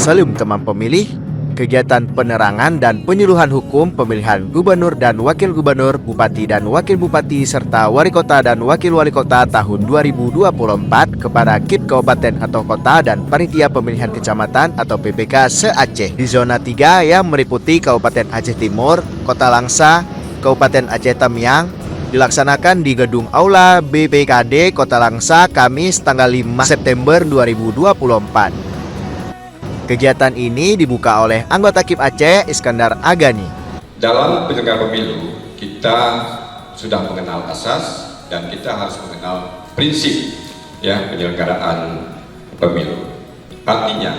Salim Teman Pemilih, kegiatan penerangan dan penyuluhan hukum pemilihan gubernur dan wakil gubernur, bupati dan wakil bupati, serta wali kota dan wakil wali kota tahun 2024 kepada KIP Kabupaten atau Kota dan Panitia Pemilihan Kecamatan atau PPK se-Aceh di zona 3 yang meliputi Kabupaten Aceh Timur, Kota Langsa, Kabupaten Aceh Tamiang, dilaksanakan di Gedung Aula BPKD Kota Langsa Kamis tanggal 5 September 2024. Kegiatan ini dibuka oleh anggota KIP Aceh Iskandar Agani. Dalam penyelenggaraan pemilu, kita sudah mengenal asas dan kita harus mengenal prinsip penyelenggaraan pemilu. Artinya,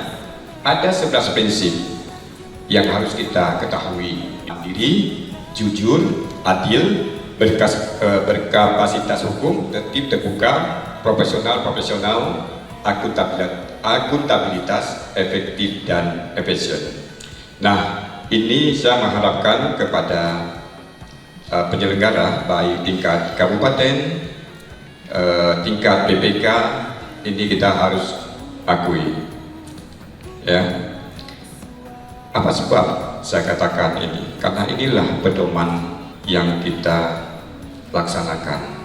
ada 11 prinsip yang harus kita ketahui: mandiri, jujur, adil, berkapasitas hukum, tertib, terbuka, profesional, akuntabilitas, efektif dan efisien. Nah, ini saya mengharapkan kepada penyelenggara baik tingkat kabupaten, tingkat PPK, ini kita harus akui. Ya, apa sebab saya katakan ini? Karena inilah pedoman yang kita laksanakan.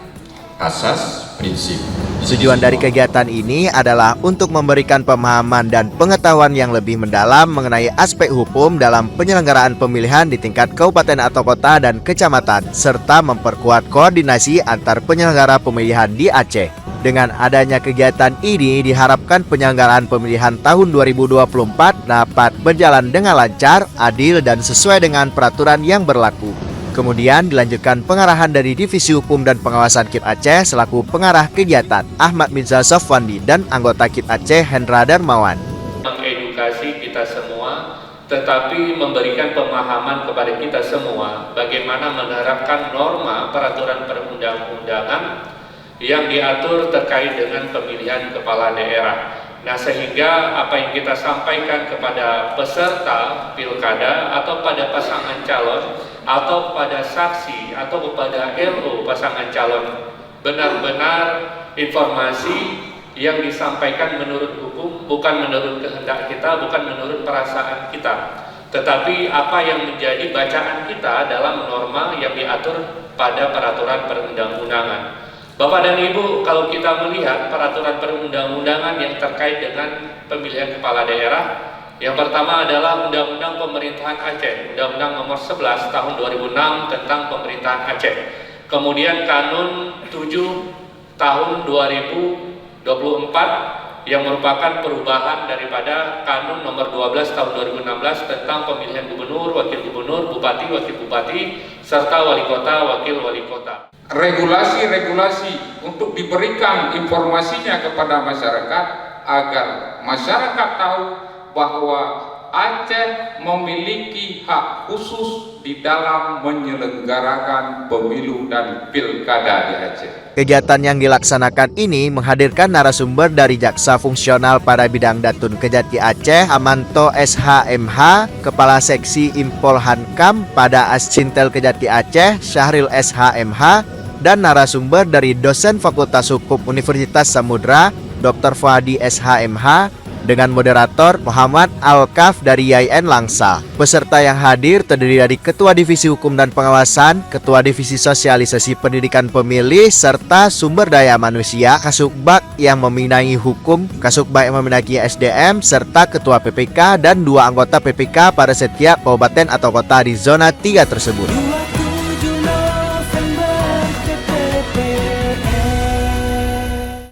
Asas, prinsip. Tujuan dari kegiatan ini adalah untuk memberikan pemahaman dan pengetahuan yang lebih mendalam mengenai aspek hukum dalam penyelenggaraan pemilihan di tingkat kabupaten atau kota dan kecamatan, serta memperkuat koordinasi antar penyelenggara pemilihan di Aceh. Dengan adanya kegiatan ini diharapkan penyelenggaraan pemilihan tahun 2024 dapat berjalan dengan lancar, adil, dan sesuai dengan peraturan yang berlaku. Kemudian dilanjutkan pengarahan dari Divisi Hukum dan Pengawasan KIP Aceh selaku pengarah kegiatan Ahmad Mirza Sofwandi dan anggota KIP Aceh Hendra Darmawan. Mengedukasi kita semua, tetapi memberikan pemahaman kepada kita semua bagaimana menerapkan norma peraturan perundang-undangan yang diatur terkait dengan pemilihan kepala daerah. Nah, sehingga apa yang kita sampaikan kepada peserta pilkada atau pada pasangan calon atau pada saksi atau kepada LO pasangan calon benar-benar informasi yang disampaikan menurut hukum, bukan menurut kehendak kita, bukan menurut perasaan kita, tetapi apa yang menjadi bacaan kita dalam norma yang diatur pada peraturan perundang-undangan. Bapak dan Ibu, kalau kita melihat peraturan perundang-undangan yang terkait dengan pemilihan kepala daerah, yang pertama adalah Undang-Undang Pemerintahan Aceh, Undang-Undang Nomor 11 Tahun 2006 tentang Pemerintahan Aceh. Kemudian Kanun 7 Tahun 2024 yang merupakan perubahan daripada Kanun Nomor 12 Tahun 2016 tentang pemilihan gubernur, wakil gubernur, bupati, wakil bupati, serta wali kota, wakil wali kota. Regulasi-regulasi untuk diberikan informasinya kepada masyarakat agar masyarakat tahu bahwa Aceh memiliki hak khusus di dalam menyelenggarakan pemilu dan pilkada di Aceh. Kegiatan yang dilaksanakan ini menghadirkan narasumber dari Jaksa Fungsional pada bidang Datun Kejati Aceh, Amanto SHMH, Kepala Seksi Impol Hankam pada Ascintel Kejati Aceh, Syahril SHMH, dan narasumber dari dosen Fakultas Hukum Universitas Samudra, Dr. Fuadi SHMH, dengan moderator Muhammad Al-Kaf dari YIN Langsa. Peserta yang hadir terdiri dari Ketua Divisi Hukum dan Pengawasan, Ketua Divisi Sosialisasi Pendidikan Pemilih, serta Sumber Daya Manusia, Kasubag yang meminangi hukum, Kasubag yang meminangi SDM, serta Ketua PPK dan 2 anggota PPK pada setiap kabupaten atau kota di zona 3 tersebut.